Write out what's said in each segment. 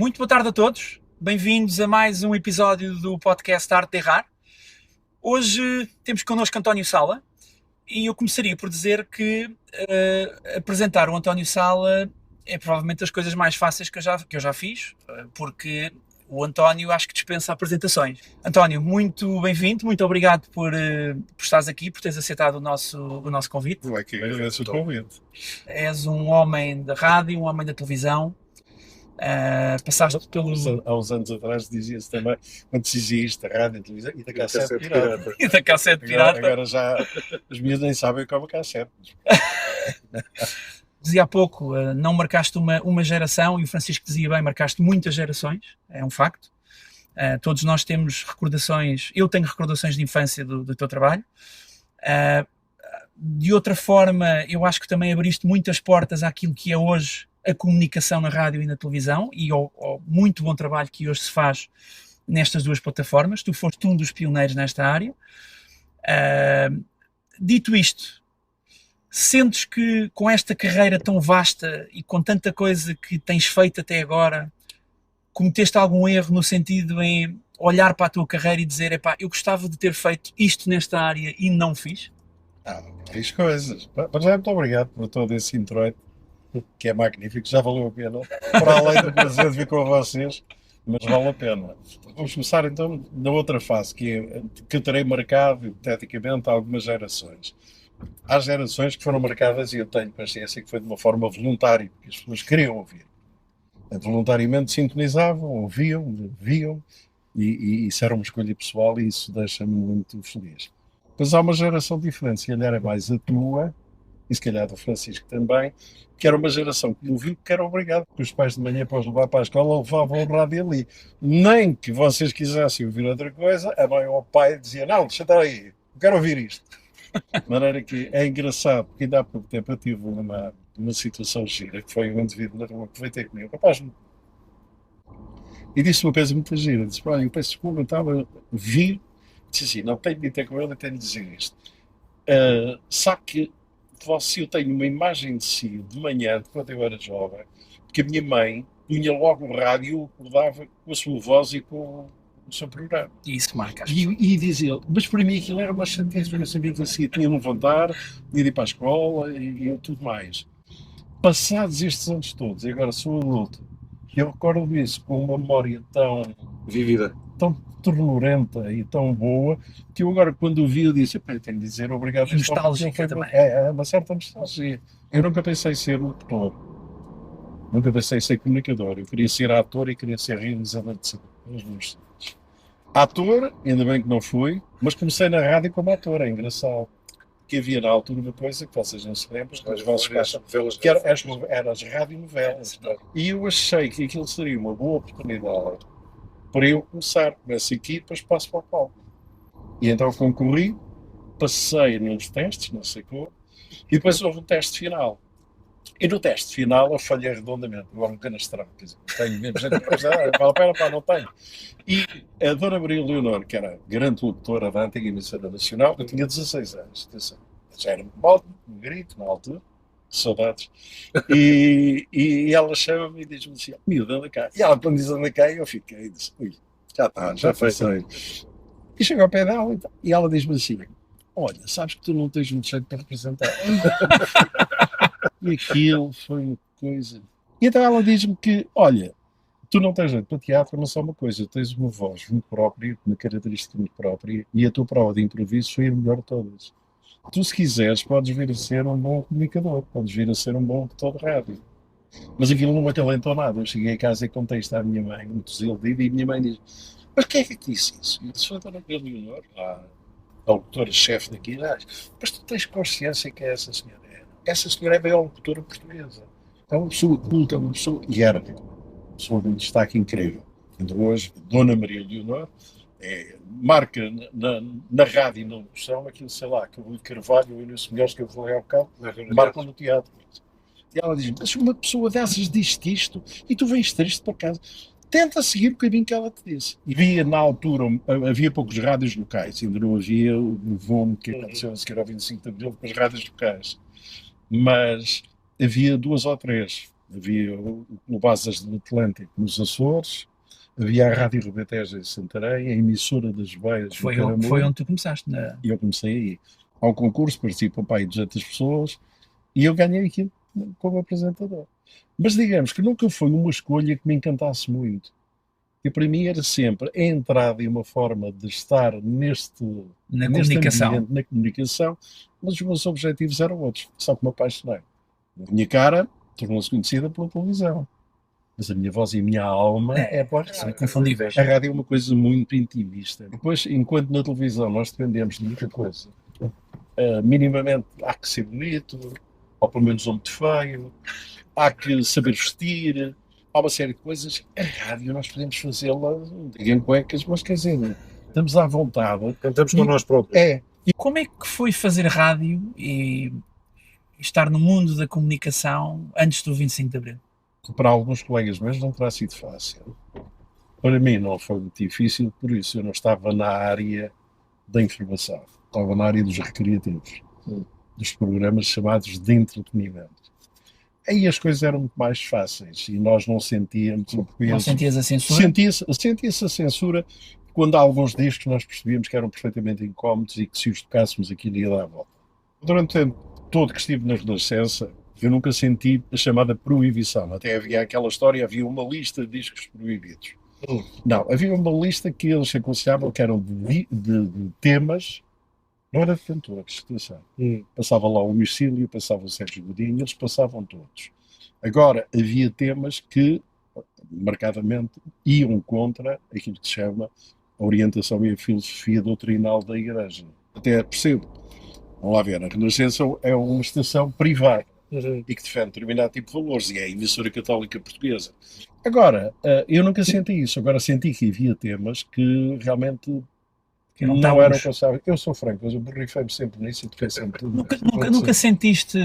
Muito boa tarde a todos, bem-vindos a mais um episódio do podcast Arte de Errar. Hoje temos connosco António Sala e eu começaria por dizer que apresentar o António Sala é provavelmente das coisas mais fáceis que eu já fiz, porque o António acho que dispensa apresentações. António, muito bem-vindo, muito obrigado por estares aqui, por teres aceitado o nosso convite. Eu é que agradeço o convite. És um homem da rádio, um homem da televisão. Passaste pelo... Há uns anos atrás dizia-se também, quando se dizia isto, da rádio, televisão e da cassete pirata. E da cassete pirata. Agora já os miúdos nem sabem o que é uma cassete. Dizia há pouco, não marcaste uma geração, e o Francisco dizia bem, marcaste muitas gerações, é um facto. Todos nós temos recordações, eu tenho recordações de infância do teu trabalho. De outra forma, eu acho que também abriste muitas portas àquilo que é hoje a comunicação na rádio e na televisão e ao muito bom trabalho que hoje se faz nestas duas plataformas. Tu foste um dos pioneiros nesta área. Dito isto, sentes que com esta carreira tão vasta e com tanta coisa que tens feito até agora, cometeste algum erro no sentido em olhar para a tua carreira e dizer, epá, eu gostava de ter feito isto nesta área e não fiz? Fiz coisas. Mas muito obrigado por todo esse introito, que é magnífico, já valeu a pena. Para além do prazer de vir com vocês, mas vale a pena. Vamos começar então na outra fase, que eu terei marcado, hipoteticamente, algumas gerações. Há gerações que foram marcadas, e eu tenho consciência que foi de uma forma voluntária, porque as pessoas queriam ouvir. Voluntariamente sintonizavam, ouviam, viam, e isso era uma escolha pessoal e isso deixa-me muito feliz. Depois há uma geração diferente, se calhar é mais a tua, e se calhar do Francisco também, que era uma geração que ouviu que era obrigado, porque os pais de manhã para os levar para a escola levavam o rádio ali. Nem que vocês quisessem ouvir outra coisa, a mãe ou o pai dizia, não, deixa estar aí, eu quero ouvir isto. De maneira que é engraçado, porque ainda há pouco tempo eu tive uma situação gira, que foi um indivíduo na rua que veio ter comigo, rapaz, e disse uma coisa muito gira, disse, olha, eu peço desculpa, eu estava a vir, disse assim, não tenho de ter com ele, eu tenho de dizer isto. Sabe que eu tenho uma imagem de si, de manhã, de quando eu era jovem, porque a minha mãe punha logo o rádio, acordava com a sua voz e com o seu programa. Isso marca. E dizia ele, mas para mim aquilo era uma chantez, eu sabia que assim, tinha de levantar, tinha de ir para a escola e tudo mais. Passados estes anos todos, e agora sou adulto, eu recordo isso com uma memória tão vívida, tão ternurenta e tão boa, que eu agora quando o vi eu disse, eu tenho de dizer obrigado. E nostálgica também. É uma certa nostalgia. Eu nunca pensei em ser locutor, nunca pensei em ser comunicador, eu queria ser ator e queria ser realizador de cinema. Ator, ainda bem que não fui, mas comecei na rádio como ator, é engraçado. Que havia na altura uma coisa que vocês não se lembram, que eram as radionovelas. E eu achei que aquilo seria uma boa oportunidade para eu começar. Começo aqui e depois passo para o palco. E então concorri, passei nos testes, não sei como, e depois houve um teste final. E no teste final eu falhei redondamente, agora um canastrão, quer dizer, tenho mesmo gente que vale a pena, não tenho. E a Dona Maria Leonor, que era grande locutora da antiga emissora nacional, eu tinha 16 anos, atenção, já era um grito na altura, saudades, e ela chama-me e diz-me assim, miúdo, anda cá. E ela quando diz anda cá, eu fiquei, disse, ui, já está, já passei. E chegou ao pé dela e ela diz-me assim, olha, sabes que tu não tens muito jeito para representar. E aquilo foi uma coisa. E então ela diz-me que, olha, tu não tens jeito para teatro, mas só uma coisa, tens uma voz muito própria, uma característica muito própria, e a tua prova de improviso foi a melhor de todas. Tu, se quiseres, podes vir a ser um bom comunicador, podes vir a ser um bom locutor de rádio. Mas aquilo não me acalentou nada. Eu cheguei a casa e contei isto à minha mãe, muito desiludido, e a minha mãe diz, mas quem é que disse isso? E eu disse, foi a Dona Leonor, a locutora-chefe daqui, mas tu tens consciência que é essa senhora? Essa senhora é bem a locutora portuguesa. É uma pessoa culta, uma pessoa... E era uma pessoa de um destaque incrível. Ainda hoje, Dona Maria Leonor, marca na rádio e na locução aquilo, sei lá, que o Rui Carvalho, o Inês Melhores, que eu falei há bocado, marcam no teatro. E ela diz, mas uma pessoa dessas diz-te isto e tu vens triste para casa. Tenta seguir o caminho que ela te disse. E havia, na altura, havia poucos rádios locais, ainda não havia o volume que aconteceu a seguir ao 25 de Abril com as rádios locais. Mas havia 2 ou 3. Havia o Clube Asas do Atlântico nos Açores, havia a Rádio Ribatejo em Santarém, a emissora das Beiras no Foi Caramulo, onde tu começaste. e eu comecei aí. Ao concurso participam para aí 200 pessoas e eu ganhei aquilo como apresentador. Mas digamos que nunca foi uma escolha que me encantasse muito. E para mim era sempre a entrada e uma forma de estar Na neste comunicação. ambiente, na comunicação, mas os meus objetivos eram outros, só que me apaixonei. A minha cara tornou-se conhecida pela televisão, mas a minha voz e a minha alma é para a São rádio. inconfundíveis. A rádio é uma coisa muito intimista. Depois, enquanto na televisão nós dependemos de muita coisa, minimamente há que ser bonito, ou pelo menos não muito feio, há que saber vestir, há uma série de coisas. A rádio nós podemos fazê-la, não digo em cuecas, mas quer dizer, estamos à vontade. Cantamos com nós próprios. É, Como é que foi fazer rádio e estar no mundo da comunicação antes do 25 de Abril? para alguns colegas meus não terá sido fácil. Para mim não foi muito difícil, por isso eu não estava na área da informação, estava na área dos recreativos, dos programas chamados de entretenimento. Aí as coisas eram muito mais fáceis e nós não sentíamos o peso. Não sentias a censura? Sentia-se a censura quando há alguns discos nós percebíamos que eram perfeitamente incómodos e que se os tocássemos aquilo ia dar a volta. Durante o tempo todo que estive na Renascença, eu nunca senti a chamada proibição. Até havia aquela história, havia uma lista de discos proibidos. Não, havia uma lista que eles aconselhavam que eram de temas, não era de cantores, atenção. Passava lá o Luís Cílio, passava o Sérgio Godinho, eles passavam todos. Agora, havia temas que, marcadamente, iam contra aquilo que se chama a orientação e a filosofia doutrinal da Igreja. Até percebo. Vamos lá ver, a Renascença é uma estação privada e que defende determinado tipo de valores, e é a emissora católica portuguesa. Agora, eu nunca senti isso. Agora senti que havia temas que realmente Que não não tabus. eram considerados. Eu sou franco, mas eu borrifei-me sempre nisso e toquei sempre. Nunca sentiste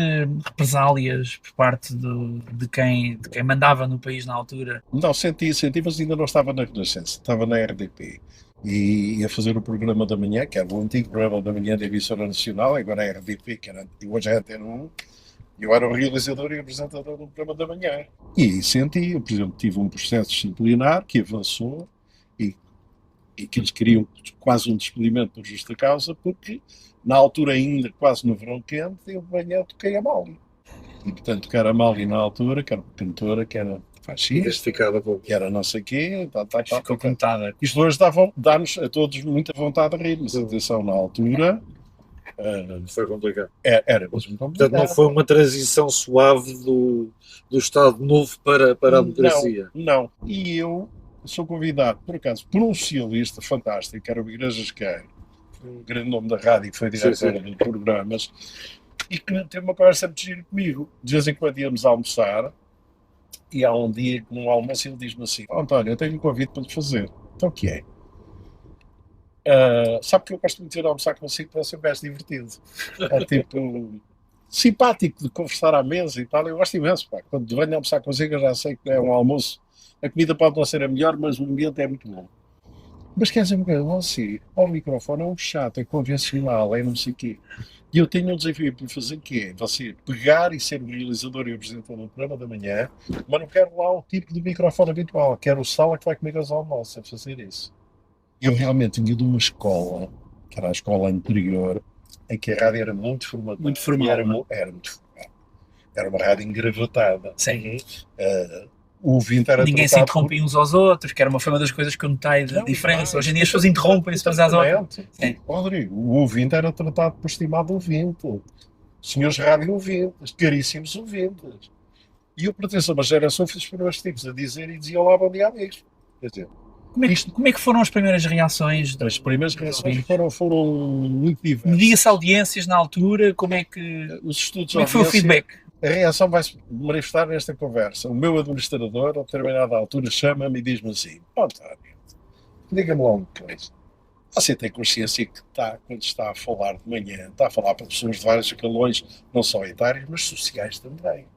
represálias por parte de quem mandava no país na altura? Não, senti, mas ainda não estava na Renascença, estava na RDP. E ia fazer o programa da manhã, que era o antigo programa da manhã da emissora nacional, agora é a RDP, que era, hoje é a Antena 1. Eu era o realizador e apresentador do programa da manhã. E senti, eu, por exemplo, tive um processo disciplinar que avançou e que eles queriam quase um despedimento por justa causa, porque na altura ainda, quase no verão quente, eu de manhã toquei a Mali. E portanto, tocar a Mali na altura, que era uma cantora, que era fascista, que era não sei o quê, Ficou contada. Isto hoje dá-nos a todos muita vontade de rir, mas atenção, na altura Foi complicado. era mesmo complicado. Portanto, não foi uma transição suave do Estado Novo para a democracia. Não. E eu sou convidado, por acaso, por um socialista fantástico, que era o Igrejas Queiro, um grande nome da rádio, que foi diretor de programas, e que teve uma conversa muito gira comigo. De vez em quando íamos almoçar, e há um dia que num almoço ele diz-me assim: António, eu tenho um convite para te fazer. Então o que é? Sabe que eu gosto muito de ir almoçar consigo para ser mais divertido. É tipo simpático de conversar à mesa e tal. Eu gosto imenso, pá. Quando venho almoçar consigo eu já sei que é um almoço. A comida pode não ser a melhor, mas o ambiente é muito bom. Mas quer dizer uma coisa, você, ao microfone é um chato, é convencional, é não sei o quê. E eu tenho um desafio para fazer que é você pegar e ser o realizador e apresentador do programa da manhã, mas não quero lá o tipo de microfone habitual, quero o sala que vai comigo aos almoços a fazer isso. Eu realmente vinha de uma escola, que era a escola anterior, em que a rádio era muito formatada. Muito formal. Era muito formal. Era uma rádio engravatada. Sim. O ouvinte era Ninguém se interrompia uns aos outros, que era uma das coisas que eu notei da diferença. Hoje em dia as pessoas interrompem-se umas às outras. Rodrigo, o ouvinte era tratado por estimado ouvinte. Senhores rádio ouvintes, caríssimos ouvintes. E eu pertenço a uma geração que fiz os primeiros tipos a dizer e dizia olá, bom dia, amigos. Quer dizer, como é que foram as primeiras reações? As primeiras reações foram muito diversas. Media-se audiências na altura, como é que foi o feedback? A reação vai-se manifestar nesta conversa. O meu administrador, a determinada altura, chama-me e diz-me assim: António, diga-me lá uma coisa. Você tem consciência que quando está a falar de manhã, está a falar para pessoas de vários escalões, não só etários, mas sociais também.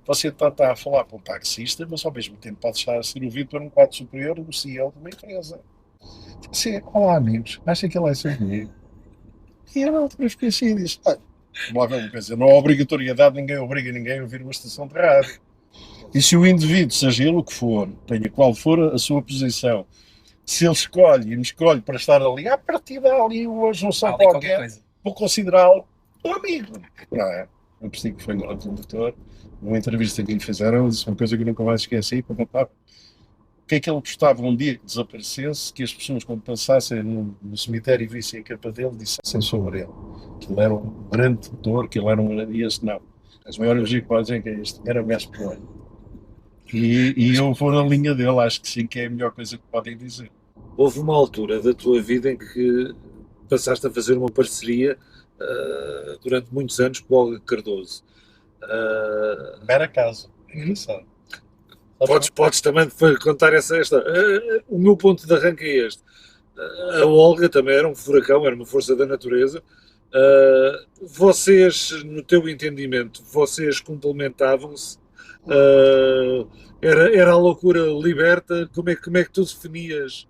Você está a falar para um taxista, mas ao mesmo tempo pode estar a ser ouvido por um quadro superior do CEO de uma empresa. Você, olá amigos, acha que ele é seu amigo? E eu não, depois fiquei assim e disse: vamos lá ver uma coisa, não há obrigatoriedade, ninguém obriga ninguém a ouvir uma estação de rádio. E se o indivíduo, seja ele o que for, tenha qual for a sua posição, se ele escolhe e me escolhe para estar ali, à partida ali hoje não são Ali qualquer qualquer, coisa. vou considerá-lo um amigo. Não é? Eu percebi que foi um grande condutor. Numa entrevista que lhe fizeram, ele disse uma coisa que eu nunca mais esqueci. O que é que ele gostava um dia que desaparecesse, que as pessoas, quando passassem no cemitério e vissem a capa dele, dissessem sobre ele. Que ele era um grande doutor, que ele era um grande. E este não. As maiores elogios que podem dizer que é este. Era o mestre Coelho. E eu vou na linha dele, acho que sim, que é a melhor coisa que podem dizer. Houve uma altura da tua vida em que passaste a fazer uma parceria durante muitos anos com o Olga Cardoso. Mera casa. Engraçado. Podes também contar esta. O meu ponto de arranque é este. A Olga também era um furacão, era uma força da natureza. Vocês, no teu entendimento, vocês complementavam-se? Era a loucura liberta? Como é que tu definias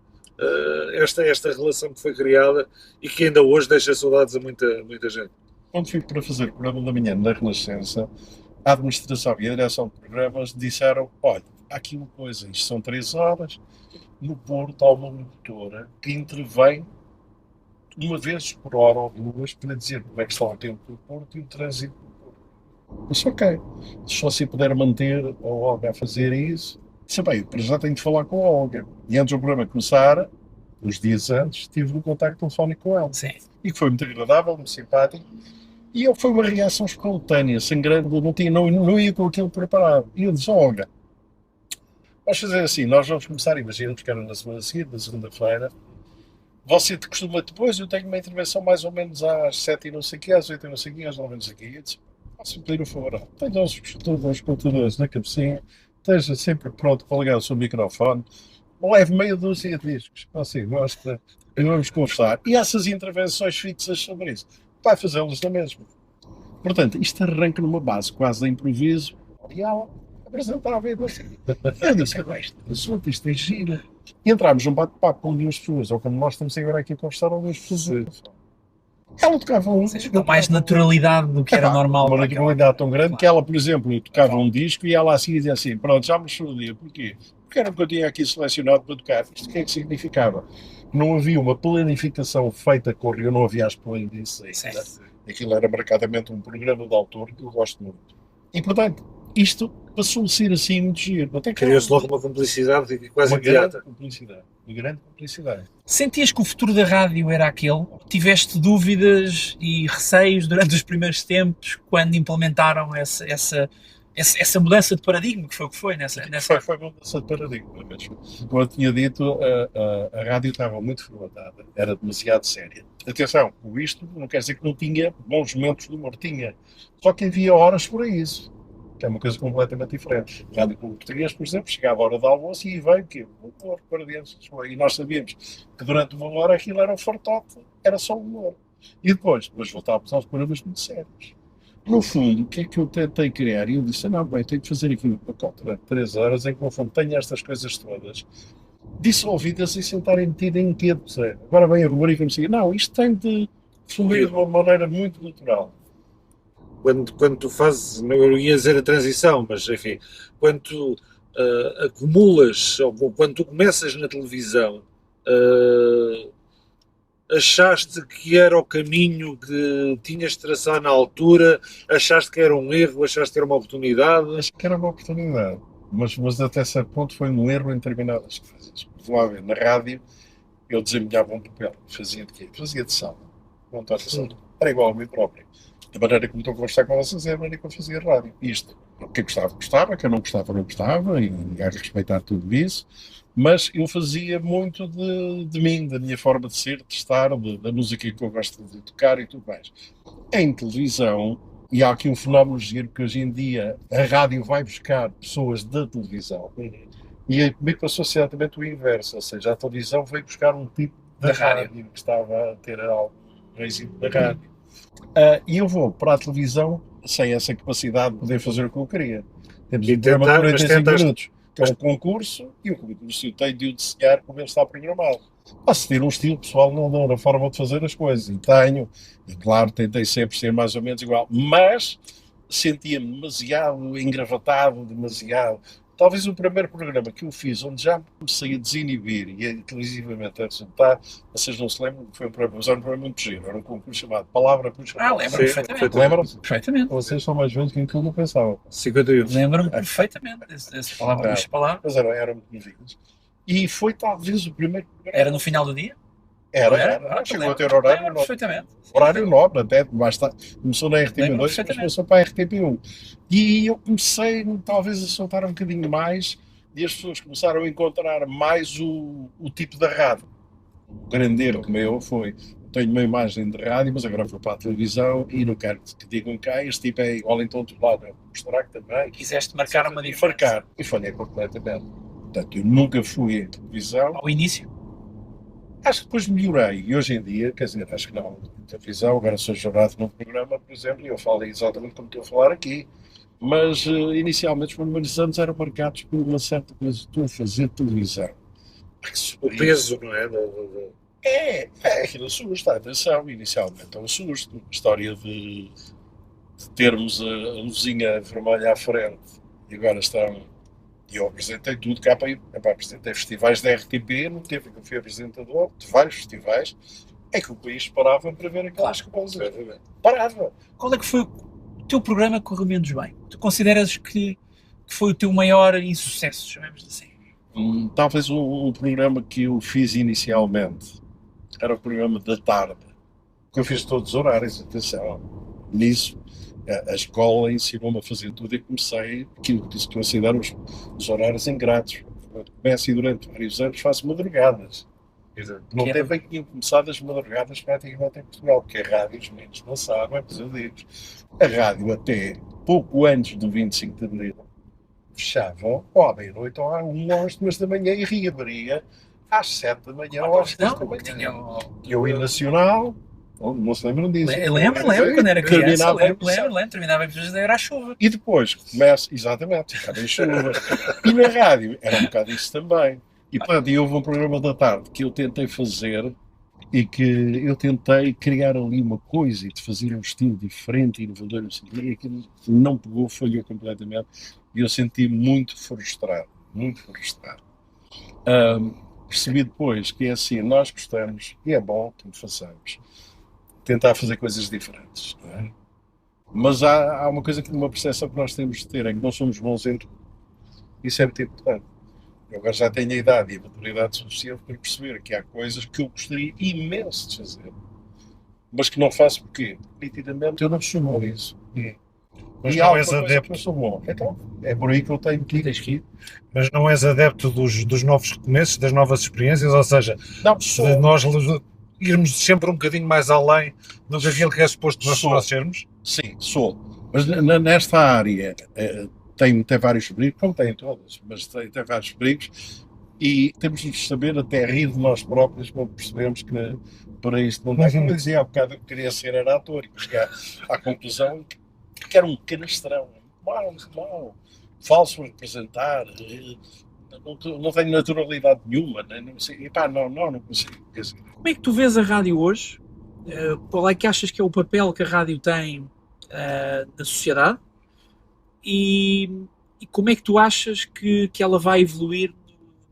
esta relação que foi criada e que ainda hoje deixa saudades a muita gente? Quando fui para fazer o programa da manhã na Renascença, a administração e a direção de programas disseram: olha, há aqui uma coisa, isto são 3 horas, no Porto há uma locutora que intervém uma vez por hora ou duas para dizer como é que está o tempo do Porto e o trânsito do Porto. Disse: ok, se você puder manter a Olga a fazer isso, disse: bem, para já tenho de falar com a Olga. E antes do programa começar, uns dias antes, tive um contacto telefónico com ela. Sim. E que foi muito agradável, muito simpático. E eu foi uma reação espontânea, sangrando, não ia com aquilo preparado. E eu disse: Olga, vamos fazer assim, nós vamos começar, imagina, porque era na semana seguinte, na segunda-feira, você te costuma depois, eu tenho uma intervenção mais ou menos às 7 e não sei o quê, às 8 e não sei o quê, às 9 e não sei o quê. E eu disse: posso pedir o favor, tenha os escutadores na cabecinha, esteja sempre pronto para ligar o seu microfone, leve meia dúzia de discos, assim, gosta, e vamos conversar. E essas intervenções fixas sobre isso, vai fazê-las na mesma. Portanto, isto arranca numa base quase de improviso, e ela apresentava e assim. Eu disse: isto é giro. E entrámos num bate-papo com 2 pessoas, ou como nós estamos agora aqui a conversar com 2 pessoas. Ela tocava um. Com mais naturalidade do que era normal. Uma naturalidade tão grande que ela, por exemplo, tocava um disco e ela assim dizia assim: pronto, já me o dia. Porquê? Porque era o que eu tinha aqui selecionado para tocar. Isto o que é que significava? Não havia uma planificação feita com eu não havia as playlists ainda. Aquilo era marcadamente um programa de autor que eu gosto muito. E, portanto, isto passou a ser assim muito giro. Criou-se logo uma cumplicidade quase imediata. Uma grande cumplicidade. Sentias que o futuro da rádio era aquele? Tiveste dúvidas e receios durante os primeiros tempos, quando implementaram essa mudança de paradigma, que foi o que foi nessa... Foi uma mudança de paradigma mesmo. Como eu tinha dito, a rádio estava muito formatada, era demasiado séria. Atenção, isto não quer dizer que não tinha bons momentos de humor, tinha. Só que havia horas para isso, que é uma coisa completamente diferente. A Rádio Clube Português, por exemplo, chegava a hora de almoço e veio que humor para dentro. E nós sabíamos que durante uma hora aquilo era um fartote, era só humor. E depois voltávamos aos programas muito sérios. No fundo, o que é que eu tentei criar? E eu disse: não, bem, tenho de fazer aqui um pacote durante 3 horas em que, no fundo, tenho estas coisas todas dissolvidas e sem estarem metidas em quê? Agora vem a rubrica e me siga. Não, isto tem de fluir de uma maneira muito natural. Quando tu fazes, eu ia dizer a transição, mas enfim, quando tu acumulas, ou quando tu começas na televisão, achaste que era o caminho que tinhas de traçar na altura, achaste que era um erro, achaste que era uma oportunidade? Acho que era uma oportunidade, mas até certo ponto foi um erro em determinadas coisas. Vamos lá ver, na rádio eu desempenhava um papel, fazia de quê? Fazia de sala, montar de sala. Era igual a mim próprio. Da maneira como estou a conversar com vocês é a maneira que eu fazia rádio. Isto, quem gostava, gostava, quem não gostava, e há de respeitar tudo isso, mas eu fazia muito de mim, da minha forma de ser, de estar, da música que eu gosto de tocar e tudo mais. Em televisão, e há aqui um fenómeno giro que hoje em dia a rádio vai buscar pessoas da televisão, e comigo passou exatamente o inverso, ou seja, a televisão veio buscar um tipo de rádio que estava a ter algo êxito da rádio. E eu vou para a televisão sem essa capacidade de poder fazer o que eu queria. Temos um programa de 45 minutos, que é um concurso, e o concurso eu tenho de o desenhar como ele está programado. Posso ter um estilo pessoal na forma de fazer as coisas, e tenho, e claro, tentei sempre ser mais ou menos igual, mas sentia-me demasiado engravatado, demasiado. Talvez o primeiro programa que eu fiz, onde já me comecei a desinibir e a televisivamente a resultar, vocês não se lembram, foi um programa, mas era um programa muito giro, era um concurso chamado Palavra Puxa Palavra. Lembro-me Sim, perfeitamente. Lembram-se? Perfeitamente. Vocês são mais velhos que aquilo que eu pensava. 51. Lembro-me perfeitamente desse palavra, puxa palavra. Mas eram muito novinhos. E foi talvez o primeiro programa. Era no final do dia? Era. Chegou a ter horário nobre. Perfeitamente. Horário nobre, até mais tarde. Começou na Lembro-me RTP2, depois perfeitamente. passou para a RTP1. E eu comecei, talvez, a soltar um bocadinho mais, e as pessoas começaram a encontrar mais o tipo da rádio. O grande erro meu foi: tenho uma imagem de rádio, mas agora vou para a televisão e não quero que digam cá, este tipo é igual em todo lado. Eu vou mostrar que também. Quiseste marcar uma E diferença. marcar. E falhei completamente. Portanto, eu nunca fui em televisão. Ao início. Acho que depois melhorei. E hoje em dia, quer dizer, acho que não. Em televisão, agora sou jurado num programa, por exemplo, e eu falo exatamente como estou a falar aqui. Mas, inicialmente, os primeiros anos eram marcados por uma certa coisa. Estou a fazer televisão. O peso, não é? Aquilo assusta, atenção, inicialmente é um susto. A história de termos a luzinha vermelha à frente e agora estão. E eu apresentei tudo cá para ir. Apresentei festivais da RTP, não teve que eu fui apresentador de vários festivais. É que o país parava para ver aquelas coisas. Parava. Qual é que foi o teu programa que correu menos bem? Tu consideras que foi o teu maior insucesso, chamemos assim? Talvez o programa que eu fiz inicialmente era o programa da tarde, que eu fiz todos os horários, atenção, nisso a escola ensinou-me a fazer tudo e comecei aquilo que se considera os horários ingratos. Começo e durante vários anos faço madrugadas. Não Que tem bem que tinham começado as madrugadas praticamente em Portugal, porque a rádio, os meninos não sabem, mas eu digo, a rádio até pouco antes do 25 de Abril fechava ou à meia-noite ou às 2 da manhã e reabria às 7 da manhã ou às 10 da manhã. E eu ia Nacional, não se lembram disso? Lembro quando era criança, Terminava lembro, terminava a episódio era a chuva. e depois começa, exatamente, ficava em chuva. E na rádio era um bocado isso também. E portanto, houve um programa da tarde que eu tentei fazer e que eu tentei criar ali uma coisa e de fazer um estilo diferente, inovador, e aquilo não pegou, falhou completamente. E eu senti-me muito frustrado, muito frustrado. Percebi depois que é assim, nós gostamos, e é bom que o façamos, tentar fazer coisas diferentes, não é? Mas há uma coisa que uma percepção que nós temos de ter, é que não somos bons em tudo. Isso é muito importante. Eu agora já tenho a idade e a maturidade suficiente para perceber que há coisas que eu gostaria imenso de fazer, mas que não faço porque, nitidamente, eu não sou bom nisso. Mas E não há és alguma coisa adepto. que eu sou bom. Então, é por aí que eu tenho que ir. Mas não és adepto dos novos recomeços, das novas experiências, ou seja, Não, de nós irmos sempre um bocadinho mais além do que aquilo que é suposto nós sermos? Sim, sou. Mas nesta área tem vários perigos, como tem todas, mas tem vários perigos e temos de saber até rir de nós próprios quando percebemos que para isto não dá. Como eu dizia há bocado, eu queria ser era ator e chegar à conclusão que era um canastrão. Muito mau. Falso representar. Não tenho naturalidade nenhuma. Não sei. Epá, não consigo. Como é que tu vês a rádio hoje? Qual é que achas que é o papel que a rádio tem na sociedade? E como é que tu achas que ela vai evoluir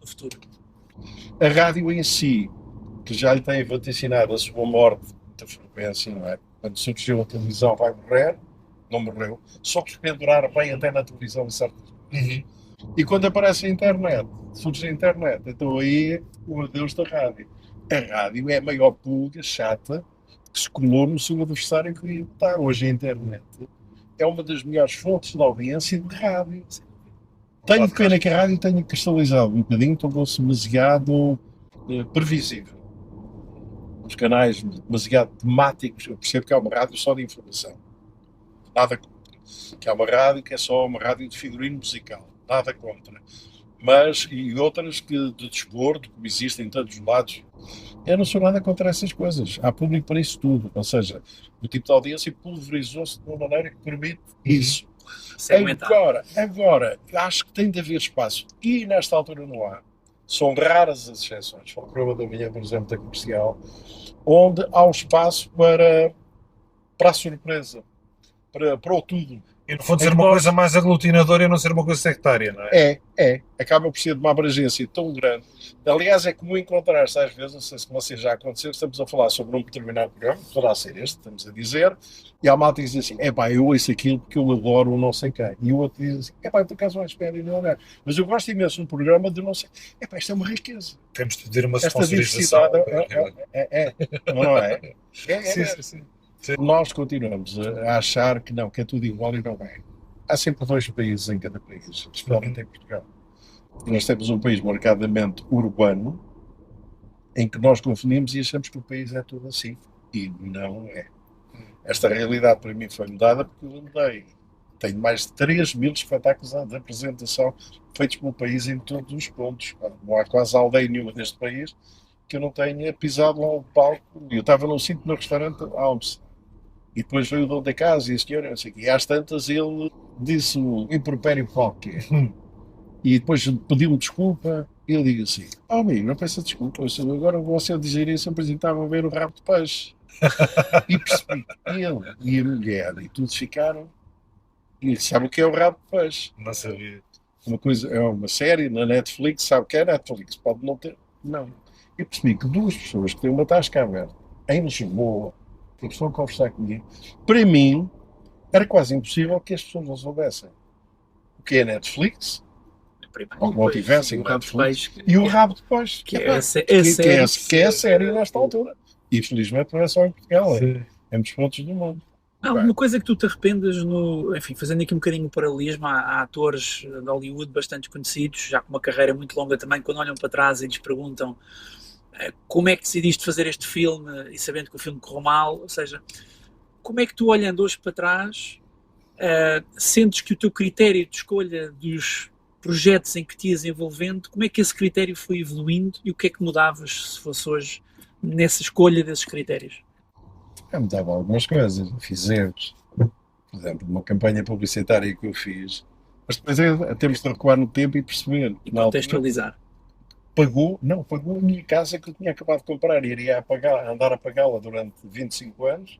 no futuro? A rádio em si, que já lhe tem vaticinado a sua morte de muita frequência, não é? Quando surgiu a televisão vai morrer, não morreu, só que pendurar bem até na televisão em certas coisas. E quando aparece a internet, surge a internet, então aí o adeus da rádio. A rádio é a maior pulga chata que se colou no seu adversário que queria estar. Hoje a internet é uma das melhores fontes de audiência de rádio. Tenho pena que a rádio tenha cristalizado um bocadinho, tornou-se demasiado previsível. Os canais demasiado temáticos, eu percebo que é uma rádio só de informação. Nada contra. Que é uma rádio que é só uma rádio de figurino musical. Nada contra. Mas, e outras que de desporto, como existem em tantos lados, eu não sou nada contra essas coisas. Há público para isso tudo. Ou seja, o tipo de audiência pulverizou-se de uma maneira que permite isso. Agora, acho que tem de haver espaço. E nesta altura não há. São raras as exceções. O programa da manhã, por exemplo, da comercial, onde há um espaço para a surpresa. para o tudo. E no fundo ser uma coisa mais aglutinadora e não ser uma coisa sectária, não é? Acaba por ser de uma abrangência tão grande. Aliás, é comum encontrar-se às vezes, não sei se vocês já aconteceu, estamos a falar sobre um determinado programa, poderá ser este, estamos a dizer, e há malta que diz assim, eu ouço aquilo porque eu adoro o não sei quem. E o outro diz assim, eu por acaso não espero e não é. Mas eu gosto imenso no programa de não sei, isto é uma riqueza. Temos de pedir uma Esta sponsorização. diversidade não é? Sim. Nós continuamos a achar que não, que é tudo igual e não é. Há sempre dois países em cada país, especialmente em Portugal. E nós temos um país marcadamente urbano, em que nós confundimos e achamos que o país é tudo assim. E não é. Esta realidade para mim foi mudada porque eu mudei. Tenho mais de 3.000 espetáculos de apresentação feitos pelo país em todos os pontos. Não há quase aldeia nenhuma deste país que eu não tenha pisado lá no palco. Eu estava num sítio no restaurante a almoçar. E depois veio o dono da casa e a senhora, não sei o quê. E às tantas ele disse um impropério qualquer. E depois pediu-me desculpa. E eu digo assim, amigo, não peça desculpa. Agora você dizer isso, eu apresentava a ver o rabo de peixe. E percebi que ele e a mulher e todos ficaram. E sabe o que é o rabo de peixe? Não sabia. É uma série na Netflix, sabe o que é Netflix? Pode não ter. Não. E percebi que duas pessoas que têm uma tasca aberta em Lisboa, que estão a conversar comigo, para mim era quase impossível que as pessoas não soubessem o que é Netflix, ou não tivessem o Netflix, e o rabo de peixe, que é a série nesta altura. E felizmente não é só em Portugal, é em muitos pontos do mundo. Há alguma coisa que tu te arrependas enfim, fazendo aqui um bocadinho o paralelismo, há atores de Hollywood bastante conhecidos, já com uma carreira muito longa também, quando olham para trás e lhes perguntam como é que decidiste fazer este filme e sabendo que o filme correu mal, ou seja, como é que tu, olhando hoje para trás, sentes que o teu critério de escolha dos projetos em que te ias envolvendo, como é que esse critério foi evoluindo e o que é que mudavas se fosse hoje nessa escolha desses critérios? Eu mudava algumas coisas, fiz erros. Por exemplo, uma campanha publicitária que eu fiz, mas depois temos de recuar no tempo e perceber. E contextualizar. Pagou a minha casa que eu tinha acabado de comprar e iria andar a pagá-la durante 25 anos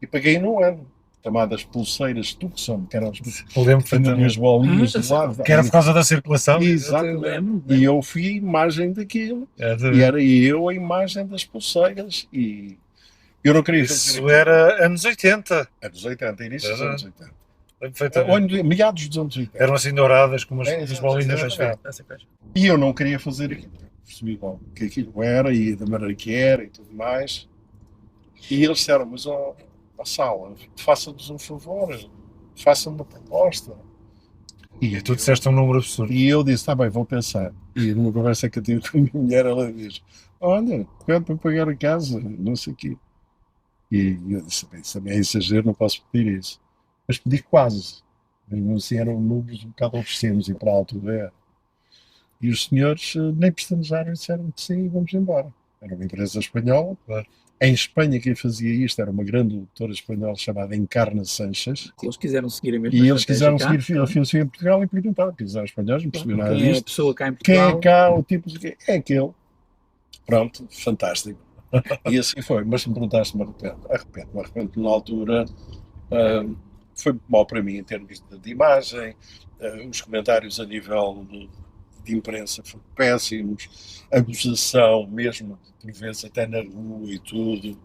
e paguei num ano. Chamadas pulseiras Tucson, que eram as bolinhas de lado. Que era por causa da circulação. Exatamente. E eu fui a imagem daquilo. E era eu a imagem das pulseiras. E eu não queria fazer isso. Era anos 80. Anos 80, início dos anos 80. Meados dos anos 80. Eram assim douradas, como as bolinhas. E eu não queria fazer aquilo. Percebi logo que aquilo era e da maneira que era e tudo mais. E eles disseram, mas a sala, faça-nos um favor, faça-me uma proposta. E tu disseste um número absurdo. E eu disse, está bem, vou pensar. E numa conversa que eu tive com a minha mulher, ela diz, olha, quanto para pagar a casa, não sei o quê. E eu disse, bem, isso também é exagero, não posso pedir isso. Mas pedi quase. Assim, eram números um bocado obscenos e para a altura era. E os senhores nem pestanejaram e disseram que sim, vamos embora. Era uma empresa espanhola. Claro. Em Espanha quem fazia isto era uma grande doutora espanhola chamada Encarna Sanches. Eles quiseram seguir a mesma E eles quiseram seguir a filosofia em Portugal e perguntaram, que eles eram espanhóis, não percebiam nada disto. Quem é a pessoa cá em Quem Portugal? é cá, o tipo de quê? É aquele. Pronto, fantástico. E assim foi. Mas se me perguntaste, me arrependo. Na altura foi mal para mim em termos de imagem, os comentários a nível de imprensa foram péssimos, a gozação mesmo, por vezes até na rua e tudo.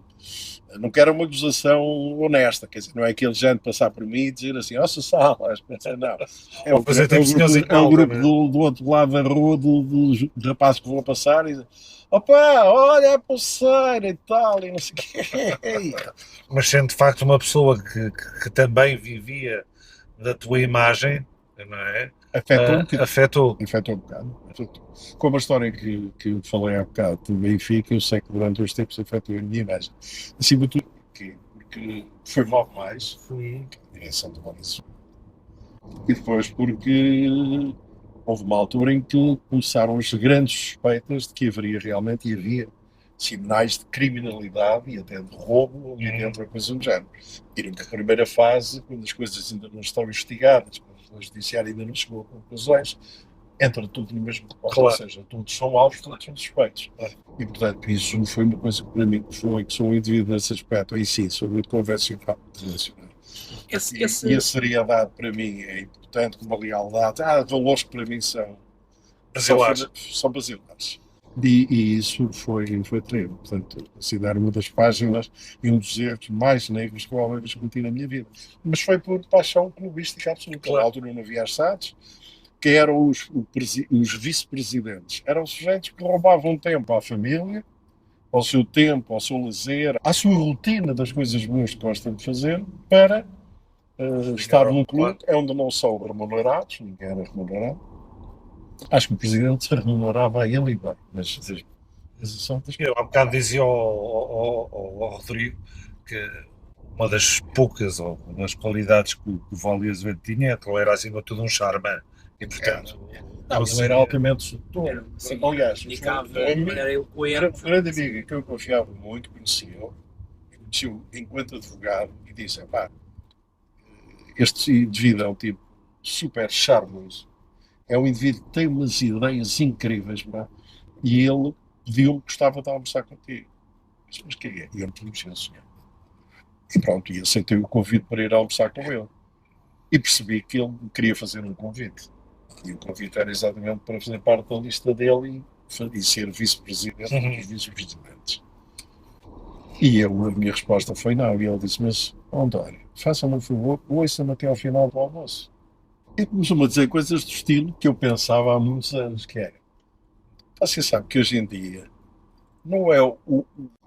Não quero uma gozação honesta, quer dizer, não é aquele género passar por mim e dizer assim, nossa sala, não. É o grupo do outro lado da rua, dos rapazes que vão passar e dizem, opa, olha a pulseira e tal, e não sei o quê. Mas sendo de facto uma pessoa que também vivia da tua imagem, não é? Afetou um bocado. Como a história que eu falei há bocado do Benfica, eu sei que durante os tempos afetou a minha imagem. Acima de tudo, porque foi logo mais, fui a direção do Boris. E depois porque houve uma altura em que começaram as grandes suspeitas de que haveria realmente, e havia sinais de criminalidade e até de roubo ali dentro, coisa do género. E na primeira fase, quando as coisas ainda não estão investigadas, quando o judiciário ainda não chegou a conclusões, entra tudo no mesmo pacote, claro. Ou seja, todos são alvos, todos são suspeitos. Claro. E, portanto, isso foi uma coisa que para mim foi que sou um indivíduo nesse aspecto, aí sim, sobre o convencional internacional. E a seriedade para mim é importante, como a lealdade. Há valores que para mim são basilares. E isso foi terrível. Portanto, considero uma das páginas e um dos erros mais negros que eu alguma vez cometi na minha vida. Mas foi por paixão clubística absoluta. Claro. Na altura não havia as SADs, que eram os vice-presidentes. Eram sujeitos que roubavam tempo à família, ao seu tempo, ao seu lazer, à sua rotina das coisas boas que gostam de fazer, para estar num clube onde não são remunerados, ninguém era remunerado. Acho que o presidente se remunerava a ele e bem, mas são outras Eu há bocado dizia ao Rodrigo que uma das poucas ou uma das qualidades que o Wally Azevedo tinha é que ele era acima de tudo um charme. E portanto, Não, ele era altamente sedutor. Aliás, era eu com era ele. um grande amigo que eu confiava muito, conhecia-o enquanto advogado e disse: pá, este indivíduo é um tipo super charmoso, é um indivíduo que tem umas ideias incríveis, pá, e ele pediu-me que gostava de almoçar contigo. Mas que é? E eu me disse: senhor. E pronto, e aceitei o convite para ir almoçar com ele. E percebi que ele me queria fazer um convite. E o convite era exatamente para fazer parte da lista dele e ser vice-presidente dos vice-presidentes. E a minha resposta foi não. E ele disse: mas, António, faça-me um favor, ouça-me até ao final do almoço. E começou-me a dizer coisas do estilo que eu pensava há muitos anos, que era: você sabe que hoje em dia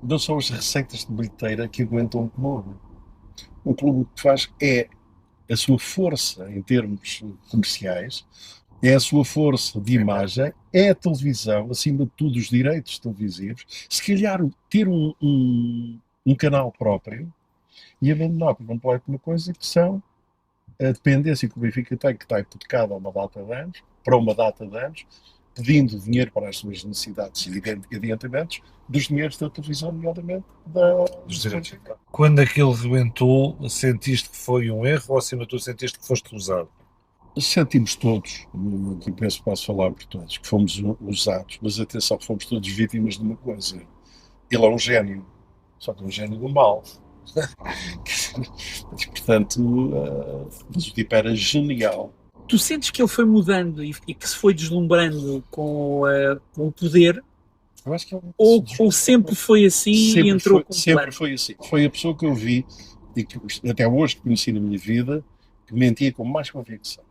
não são as receitas de bilheteira que aguentam um clube. O clube o que faz é a sua força em termos comerciais, é a sua força de imagem, é a televisão, acima de tudo os direitos televisivos, se calhar ter um canal próprio e abandonar por completo uma coisa que são a dependência que o Benfica tem, que está hipotecada para uma data de anos, pedindo dinheiro para as suas necessidades e adiantamentos dos dinheiros da televisão, nomeadamente dos direitos. Quando aquilo rebentou, sentiste que foi um erro ou acima de tudo sentiste que foste usado? Sentimos todos, e penso que posso falar por todos, que fomos usados, mas atenção, fomos todos vítimas de uma coisa. Ele é um gênio, só que é um gênio do mal. Portanto, mas o tipo era genial. Tu sentes que ele foi mudando e que se foi deslumbrando com o poder, Eu acho que ele ou sempre foi assim e entrou com sempre foi assim. Foi a pessoa que eu vi e que até hoje conheci na minha vida, que mentia com mais convicção.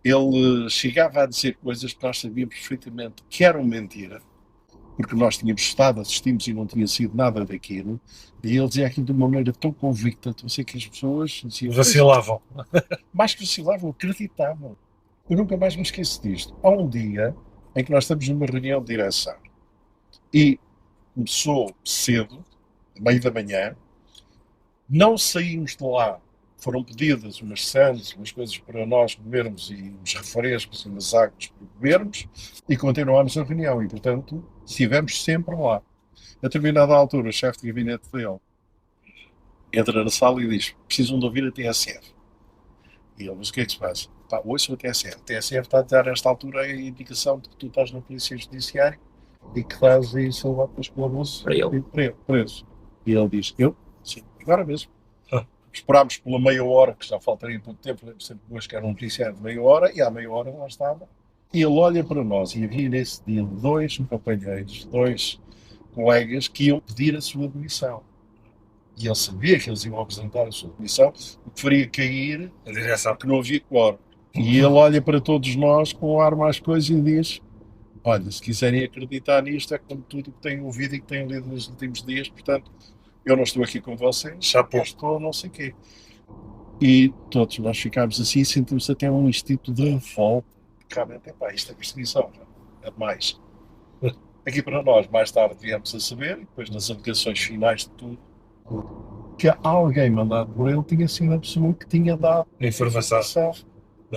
Ele chegava a dizer coisas que nós sabíamos perfeitamente que eram mentira, porque nós tínhamos estado, assistimos e não tinha sido nada daquilo, e ele dizia aquilo de uma maneira tão convicta, eu sei que as pessoas diziam, Vacilavam. mais que vacilavam, acreditavam. Eu nunca mais me esqueço disto. Há um dia em que nós estamos numa reunião de direção e começou cedo, meio da manhã, não saímos de lá. Foram pedidas umas sandes, umas coisas para nós bebermos e uns refrescos e umas águas para bebermos e continuámos a reunião e, portanto, estivemos sempre lá. A determinada altura, o chefe de gabinete dele entra na sala e diz: precisam de ouvir a TSF. E ele: mas o que é que se passa? Pá, ouçam a TSF. A TSF está a dar, a esta altura, a indicação de que tu estás na Polícia Judiciária e que estás aí salvado pelos colaboradores preso. E ele diz: eu? Sim, agora mesmo. Esperámos pela meia hora, que já faltaria pouco tempo, lembro sempre depois que era um noticiário de meia hora, e à meia hora lá estava. E ele olha para nós, e havia nesse dia dois companheiros, dois colegas que iam pedir a sua demissão. E ele sabia que eles iam apresentar a sua demissão, o que faria cair A direção. que não havia quórum. E ele olha para todos nós com o ar mais coisa e diz: olha, se quiserem acreditar nisto, é como tudo que tenho ouvido e que tenho lido nos últimos dias, portanto, eu não estou aqui com vocês, eu estou não sei o quê. E todos nós ficámos assim, sentimos até um instinto de revolta. Realmente, isto é perseguição, é demais. Aqui para nós, mais tarde viemos a saber, e depois nas alegações finais de tudo, que alguém mandado por ele tinha sido a pessoa que tinha dado Informação.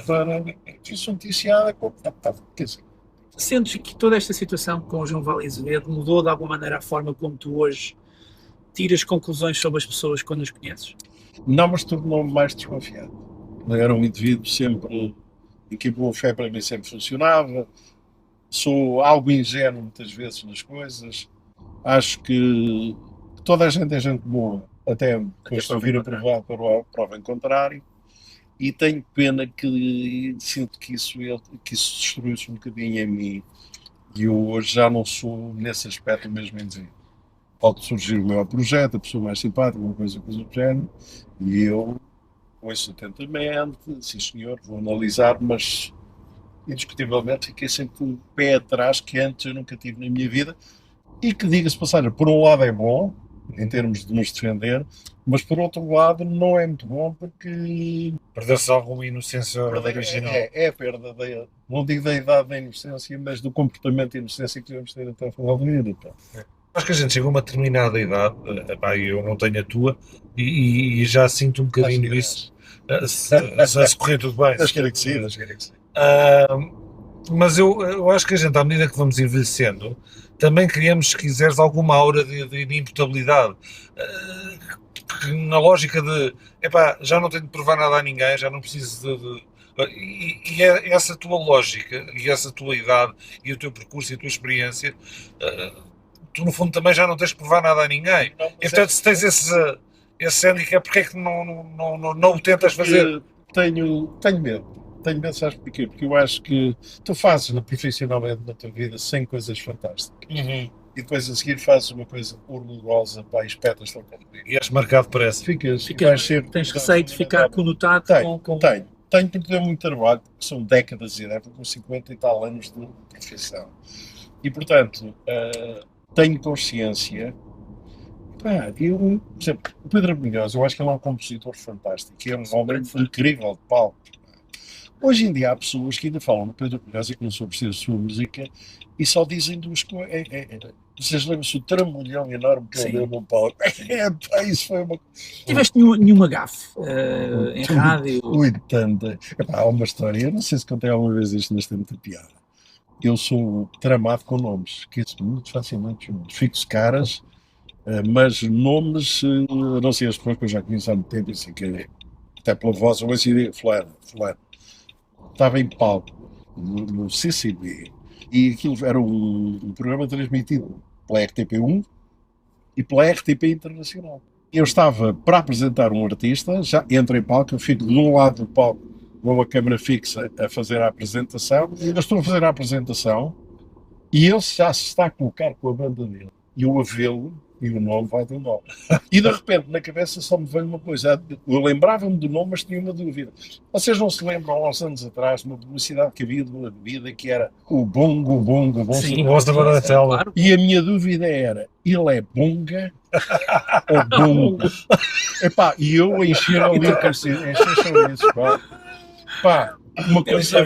para isso noticiada. Quer dizer, sentes que toda esta situação com o João Wally Azevedo mudou de alguma maneira a forma como tu hoje tiras conclusões sobre as pessoas quando as conheces? não, mas tornou-me mais desconfiado. Era um indivíduo sempre em que a boa fé para mim sempre funcionava. Sou algo ingênuo muitas vezes nas coisas. Acho que toda a gente é gente boa, até depois de vir a provar para a prova em contrário. E tenho pena que sinto que isso destruiu-se um bocadinho em mim. E eu hoje já não sou, nesse aspecto, o mesmo em dizer. Pode surgir o meu projeto, a pessoa mais simpática, uma coisa do género, e eu ouço atentamente, sim senhor, vou analisar, mas indiscutivelmente fiquei sempre com o pé atrás que antes eu nunca tive na minha vida. E que, diga-se de passagem, por um lado é bom, em termos de nos defender, mas por outro lado não é muito bom porque Perdeu-se alguma inocência original. é a perda, não digo da idade da inocência, mas do comportamento de inocência que devemos ter até o final da vida. Pá. Acho que a gente chega a uma determinada idade, epá, eu não tenho a tua, e já sinto um bocadinho isso. Se correr tudo bem. Acho que era que sim. Mas eu acho que a gente, à medida que vamos envelhecendo, também criamos, se quiseres, alguma aura de imputabilidade. Na lógica de, epá, já não tenho de provar nada a ninguém, já não preciso e é essa tua lógica, e essa tua idade, e o teu percurso, e a tua experiência, tu no fundo também já não tens de provar nada a ninguém. E portanto, se tens esse handicap, porque é que não o tentas fazer? Tenho medo. Tenho medo, sabes porquê? Porque eu acho que tu fazes profissionalmente na tua vida 100 coisas fantásticas. E depois a seguir fazes uma coisa horrorosa, pá, espetas-te ao contrário. E és marcado por essa. Tens receio de ficar conotado com... Tenho porque deu muito trabalho, porque são décadas de idade, com 50 e tal anos de profissão. E portanto, tenho consciência. Pá, por exemplo, o Pedro Brunhosa, eu acho que ele é um compositor fantástico, é um homem incrível de palco. Hoje em dia há pessoas que ainda falam no Pedro Brunhosa que não soube a sua música e só dizem duas coisas. Vocês lembram-se do trambolhão enorme que ele deu num palco? Pá, isso foi uma... Tiveste nenhuma gafe em rádio? Ui, tanta. Epá, há uma história, eu não sei se contei alguma vez isto, mas tem muita piada. Eu sou tramado com nomes, esqueço muito facilmente, fixo caras, mas nomes, não sei as pessoas que eu já conheço há muito tempo, assim, que até pela voz, eu vou dizer fulano. Estava em palco no CCB e aquilo era um programa transmitido pela RTP1 e pela RTP Internacional. Eu estava para apresentar um artista, já entro em palco, eu fico de um lado do palco com uma câmera fixa a fazer a apresentação, eu estou a fazer a apresentação e ele já se está a colocar com a banda dele. E eu a vê-lo e o nome vai do nome. E de repente na cabeça só me veio uma coisa. Eu lembrava-me do nome, mas tinha uma dúvida. Vocês não se lembram há uns anos atrás de uma publicidade que havia de uma bebida que era o bongo. Sim, claro. E a minha dúvida era, ele é bonga ou bongo? Epá, e eu enchi ali o cacete, pá, uma coisa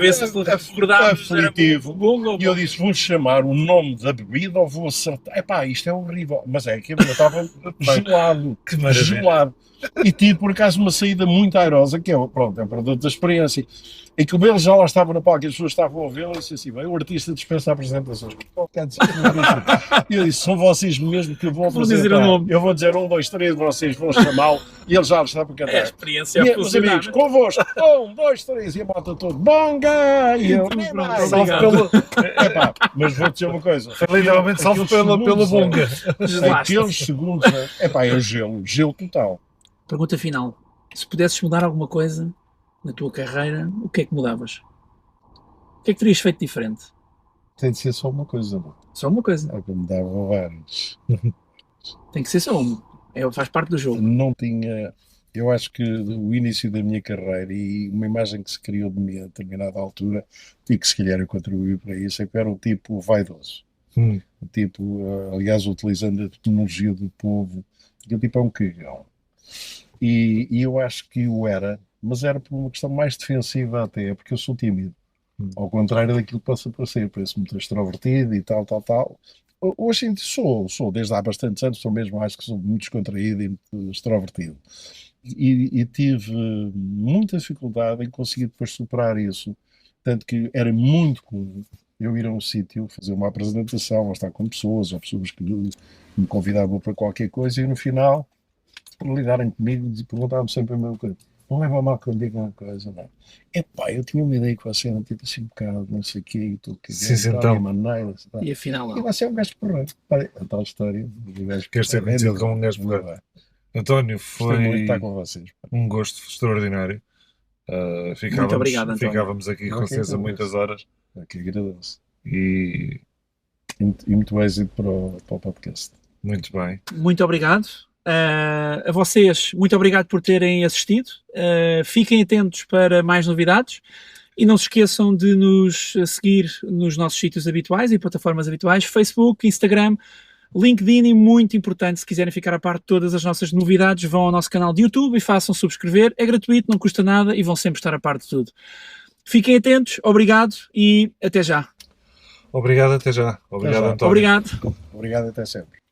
aflitivo. E eu disse, vou chamar o nome da bebida ou vou acertar? Epá, isto é horrível. Mas é que eu estava gelado. Que maravilha. Gelado. E tive, por acaso, uma saída muito airosa, que é um produto da experiência. Em que ele já lá estava na palco e as pessoas estavam a vê-lo e disse assim, bem, o artista dispensa apresentações. E eu disse, são vocês mesmo que eu vou apresentar. Eu vou dizer 1, 2, 3, vocês vão chamá-lo e ele já está para cantar. É a experiência a meus amigos, convosco, 1, 2, 3, e a malta toda, bonga! E eu, mas vou dizer uma coisa. Foi literalmente salvo pela bonga. Aqueles segundos, é gelo total. Pergunta final. Se pudesses mudar alguma coisa na tua carreira, o que é que mudavas? O que é que terias feito diferente? Tem de ser só uma coisa, não? Só uma coisa. É que me dava vários. Tem que ser só uma. Faz parte do jogo. Não tinha... Eu acho que o início da minha carreira e uma imagem que se criou de mim a determinada altura, e que se calhar eu contribuí para isso, é que era um tipo vaidoso. Um tipo, aliás, utilizando a tecnologia do povo, aquele tipo é um cagão. E eu acho que eu era, mas era por uma questão mais defensiva até, porque eu sou tímido. Ao contrário daquilo que possa parecer, parece muito extrovertido e tal. Hoje sou, desde há bastantes anos, sou mesmo, acho que sou muito descontraído e muito extrovertido. E tive muita dificuldade em conseguir depois superar isso. Tanto que era muito comum eu ir a um sítio, fazer uma apresentação, ou estar com pessoas, ou pessoas que me convidavam para qualquer coisa, e no final, por lidarem comigo, perguntavam-me sempre a mesma coisa. Não leva mal que eu diga uma coisa, não. Epá, eu tinha uma ideia que você era tipo assim um bocado, não sei o quê, e tudo que então. Maneira, e afinal não. E você é um gajo porreiro. A tal história. Queres ser conhecido como um gajo porreiro. António, Gostei muito de foi estar com vocês. um gosto extraordinário. Muito obrigado, António. Ficávamos aqui Eu com que certeza agradeço. muitas horas Aqui agradeço. e E muito êxito para o podcast. muito bem. Muito obrigado. A vocês, muito obrigado por terem assistido. Fiquem atentos para mais novidades e não se esqueçam de nos seguir nos nossos sítios habituais e plataformas habituais, Facebook, Instagram, LinkedIn, e muito importante, se quiserem ficar a par de todas as nossas novidades, vão ao nosso canal de YouTube e façam subscrever. É gratuito, não custa nada e vão sempre estar a par de tudo. Fiquem atentos, obrigado e até já. Obrigado, até já. Obrigado, já. António. Obrigado. Obrigado, até sempre.